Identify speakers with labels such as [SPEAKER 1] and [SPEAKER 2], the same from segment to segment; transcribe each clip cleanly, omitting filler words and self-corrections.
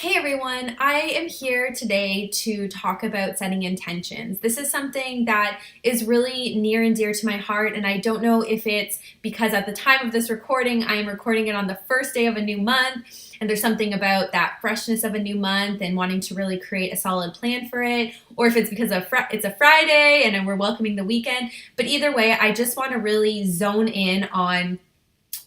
[SPEAKER 1] Hey everyone, I am here today to talk about setting intentions. This is something that is really near and dear to my heart, and I don't know if it's because at the time of this recording, I am recording it on the first day of a new month, and there's something about that freshness of a new month and wanting to really create a solid plan for it, or if it's because it's a Friday and we're welcoming the weekend. But either way, I just want to really zone in on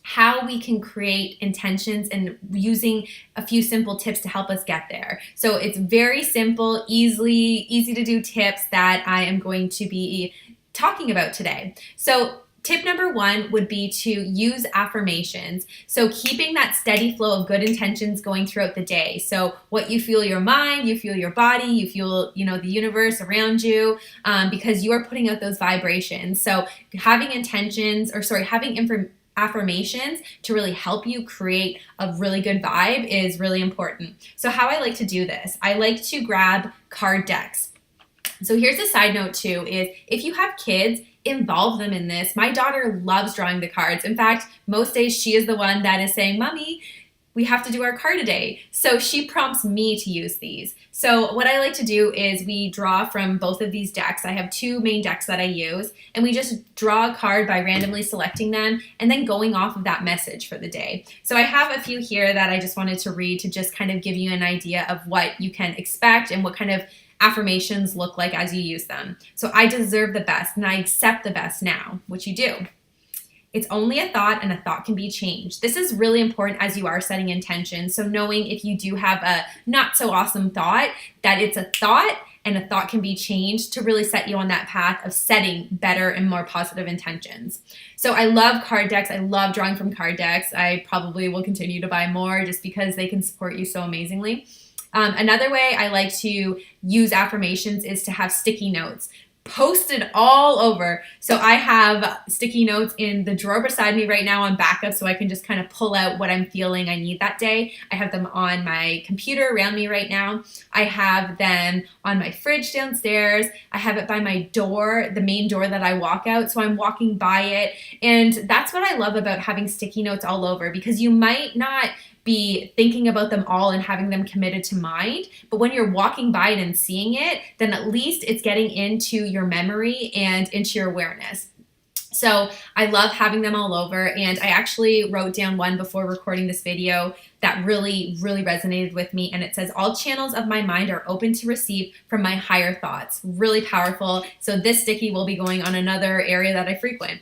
[SPEAKER 1] how we can create intentions and using a few simple tips to help us get there. So it's very simple, easy to do tips that I am going to be talking about today. So tip number one would be to use affirmations. So keeping that steady flow of good intentions going throughout the day. So what you feel your mind, you feel your body, you feel, the universe around you, because you are putting out those vibrations. So having affirmations to really help you create a really good vibe is really important. So how I like to do this, I like to grab card decks. So here's a side note too, is if you have kids, involve them in this. My daughter loves drawing the cards. In fact, most days she is the one that is saying, "Mommy, we have to do our card today." So she prompts me to use these. So what I like to do is we draw from both of these decks. I have two main decks that I use, and we just draw a card by randomly selecting them and then going off of that message for the day. So I have a few here that I just wanted to read to just kind of give you an idea of what you can expect and what kind of affirmations look like as you use them. So I deserve the best and I accept the best now, which you do. It's only a thought and a thought can be changed. This is really important as you are setting intentions. So knowing if you do have a not so awesome thought, that it's a thought and a thought can be changed to really set you on that path of setting better and more positive intentions. So I love card decks. I love drawing from card decks. I probably will continue to buy more just because they can support you so amazingly. Another way I like to use affirmations is to have sticky notes posted all over. So I have sticky notes in the drawer beside me right now on backup so I can just kind of pull out what I'm feeling I need that day. I have them on my computer around me right now. I have them on my fridge downstairs. I have it by my door, the main door that I walk out. So I'm walking by it. And that's what I love about having sticky notes all over, because you might not be thinking about them all and having them committed to mind. But when you're walking by it and seeing it, then at least it's getting into your memory and into your awareness. So I love having them all over, and I actually wrote down one before recording this video that really resonated with me, and it says, "All channels of my mind are open to receive from my higher thoughts." Really powerful. So this sticky will be going on another area that I frequent.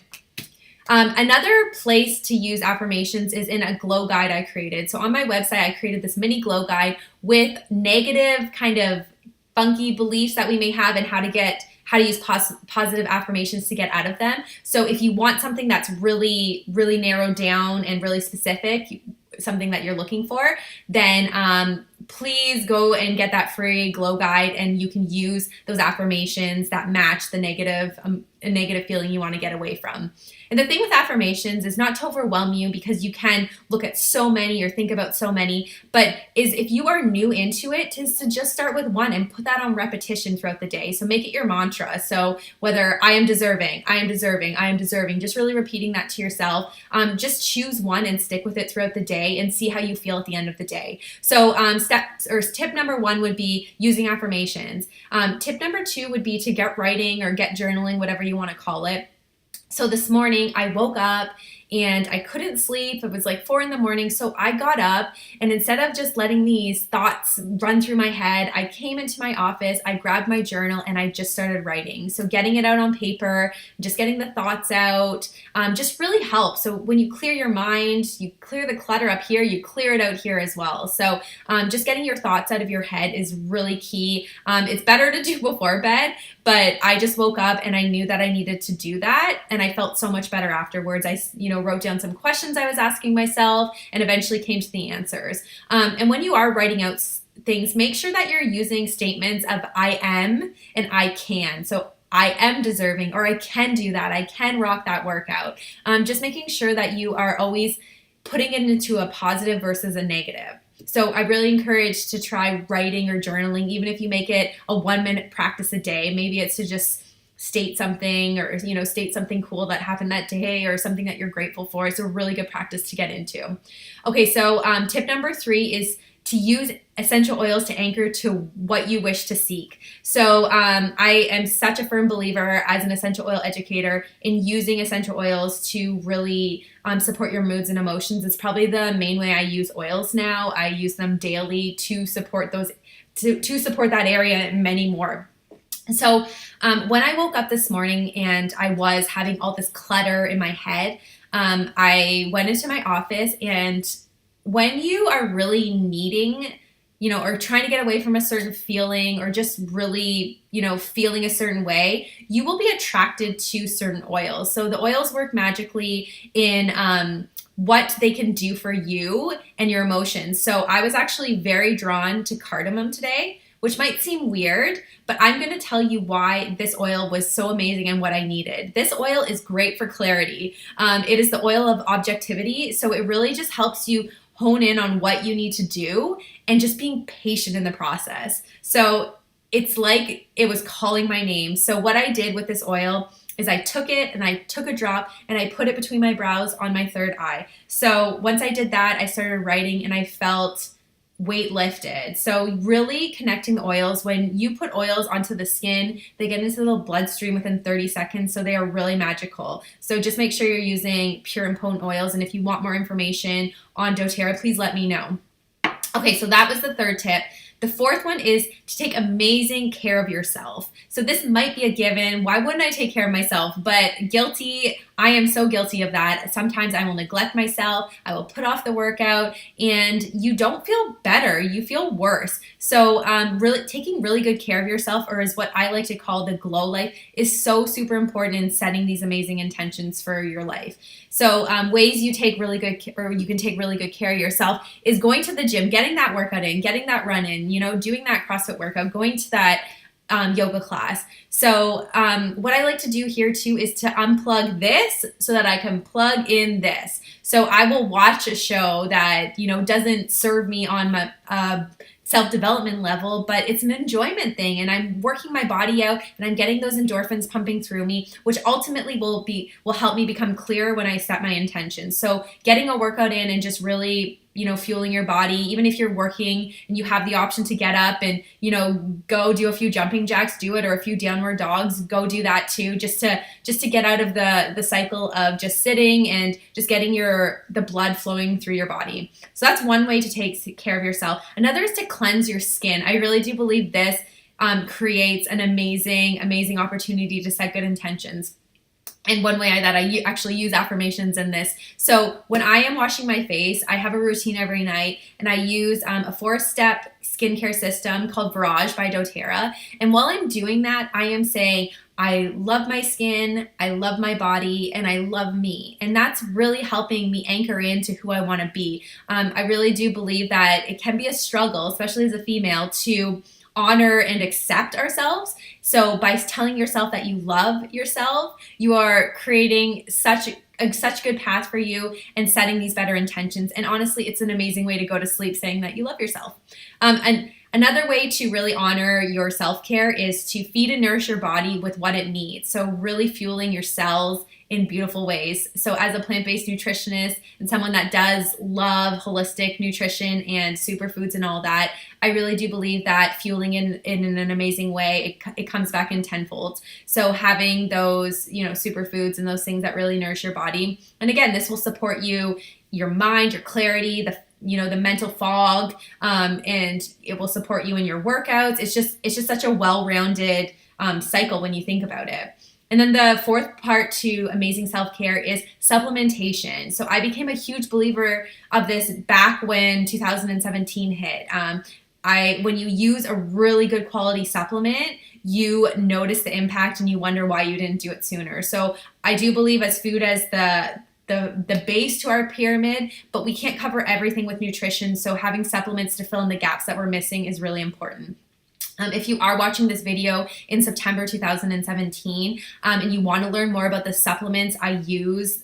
[SPEAKER 1] Another place to use affirmations is in a glow guide I created. So on my website, I created this mini glow guide with negative kind of funky beliefs that we may have and how to use positive affirmations to get out of them. So if you want something that's really narrowed down and really specific, something that you're looking for, then please go and get that free glow guide, and you can use those affirmations that match the negative feeling you want to get away from. And the thing with affirmations is not to overwhelm you, because you can look at so many or think about so many, but is if you are new into it, is to just start with one and put that on repetition throughout the day. So make it your mantra. So whether I am deserving, I am deserving, I am deserving, just really repeating that to yourself. Just choose one and stick with it throughout the day and see how you feel at the end of the day. So tip number one would be using affirmations. Tip number two would be to get writing or get journaling, whatever you want to call it. So this morning I woke up and I couldn't sleep. It was like 4 a.m. So I got up, and instead of just letting these thoughts run through my head, I came into my office, I grabbed my journal, and I just started writing. So getting it out on paper, just getting the thoughts out, just really helps. So when you clear your mind, you clear the clutter up here, you clear it out here as well. So just getting your thoughts out of your head is really key. It's better to do before bed, but I just woke up and I knew that I needed to do that, and I felt so much better afterwards. I wrote down some questions I was asking myself and eventually came to the answers. And when you are writing out things, make sure that you're using statements of I am and I can. So I am deserving, or I can do that, I can rock that workout. Just making sure that you are always putting it into a positive versus a negative. So I really encourage to try writing or journaling, even if you make it a 1-minute practice a day. Maybe it's to just state something, or state something cool that happened that day, or something that you're grateful for. It's a really good practice to get into. Okay, so tip number 3 is to use essential oils to anchor to what you wish to seek. So I am such a firm believer as an essential oil educator in using essential oils to really support your moods and emotions. It's probably the main way I use oils now. I use them daily to support those, to support that area and many more. So when I woke up this morning and I was having all this clutter in my head, I went into my office, and when you are really needing, or trying to get away from a certain feeling, or just really, feeling a certain way, you will be attracted to certain oils. So the oils work magically in what they can do for you and your emotions. So I was actually very drawn to cardamom today, which might seem weird, but I'm going to tell you why this oil was so amazing and what I needed. This oil is great for clarity. It is the oil of objectivity, so it really just helps you hone in on what you need to do and just being patient in the process. So it's like it was calling my name. So what I did with this oil is I took it and I took a drop and I put it between my brows on my third eye. So once I did that, I started writing and I felt weight lifted. So really connecting the oils. When you put oils onto the skin, they get into the bloodstream within 30 seconds. So they are really magical. So just make sure you're using pure and potent oils. And if you want more information on doTERRA, please let me know. Okay, so that was the third tip. The fourth one is to take amazing care of yourself. So this might be a given. Why wouldn't I take care of myself? But guilty, I am so guilty of that. Sometimes I will neglect myself. I will put off the workout, and you don't feel better. You feel worse. So really taking really good care of yourself, or is what I like to call the glow life, is so super important in setting these amazing intentions for your life. So ways you take really good, or you can take really good care of yourself, is going to the gym, getting that workout in, getting that run in, doing that CrossFit workout, going to that yoga class. So what I like to do here too is to unplug this so that I can plug in this. So I will watch a show that, doesn't serve me on my self-development level, but it's an enjoyment thing, and I'm working my body out and I'm getting those endorphins pumping through me, which ultimately will help me become clearer when I set my intentions. So getting a workout in and just really fueling your body, even if you're working and you have the option to get up and, go do a few jumping jacks, do it, or a few downward dogs, go do that too, just to get out of the cycle of just sitting and just getting the blood flowing through your body. So that's one way to take care of yourself. Another is to cleanse your skin. I really do believe this creates an amazing opportunity to set good intentions. And one way that I actually use affirmations in this. So when I am washing my face, I have a routine every night, and I use a 4-step skincare system called Virage by doTERRA. And while I'm doing that, I am saying, I love my skin, I love my body, and I love me. And that's really helping me anchor into who I want to be. I really do believe that it can be a struggle, especially as a female, to honor and accept ourselves. So by telling yourself that you love yourself, you are creating such good path for you and setting these better intentions. And honestly, it's an amazing way to go to sleep saying that you love yourself. And another way to really honor your self-care is to feed and nourish your body with what it needs. So really fueling your cells in beautiful ways. So as a plant-based nutritionist and someone that does love holistic nutrition and superfoods and all that, I really do believe that fueling in an amazing way, it comes back in tenfold. So having those, superfoods and those things that really nourish your body. And again, this will support your mind, your clarity, the mental fog, and it will support you in your workouts. It's just such a well-rounded cycle when you think about it. And then the fourth part to amazing self-care is supplementation. So I became a huge believer of this back when 2017 hit. When you use a really good quality supplement, you notice the impact and you wonder why you didn't do it sooner. So I do believe as food as the base to our pyramid, but we can't cover everything with nutrition. So having supplements to fill in the gaps that we're missing is really important. If you are watching this video in September 2017 and you want to learn more about the supplements I use,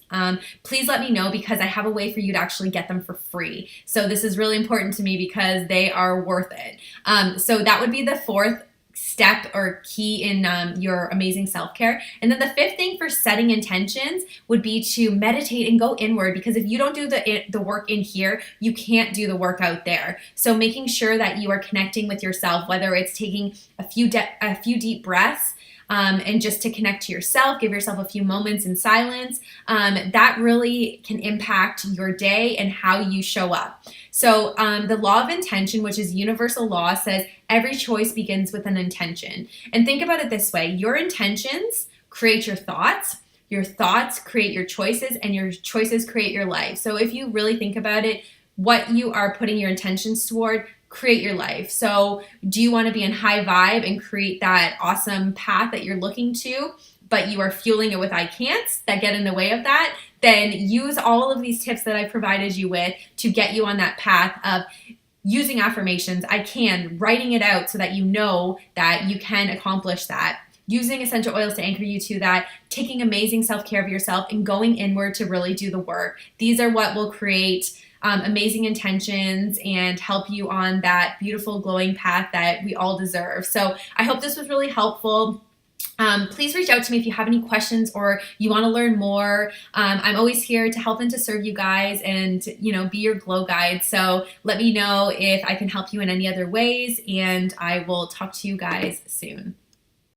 [SPEAKER 1] please let me know, because I have a way for you to actually get them for free. So this is really important to me because they are worth it. So that would be the fourth step or key in your amazing self-care. And then the fifth thing for setting intentions would be to meditate and go inward, because if you don't do the work in here, you can't do the work out there. So making sure that you are connecting with yourself, whether it's taking a few deep breaths, and just to connect to yourself, give yourself a few moments in silence, that really can impact your day and how you show up. So the law of intention, which is universal law, says every choice begins with an intention. And think about it this way: your intentions create your thoughts create your choices, and your choices create your life. So if you really think about it, what you are putting your intentions toward create your life. So do you want to be in high vibe and create that awesome path that you're looking to, but you are fueling it with I can'ts that get in the way of that? Then use all of these tips that I provided you with to get you on that path of using affirmations, I can, writing it out so that you know that you can accomplish that, using essential oils to anchor you to that, taking amazing self-care of yourself, and going inward to really do the work. These are what will create amazing intentions and help you on that beautiful glowing path that we all deserve. So I hope this was really helpful. Please reach out to me if you have any questions or you want to learn more. I'm always here to help and to serve you guys and, be your glow guide. So let me know if I can help you in any other ways, and I will talk to you guys soon.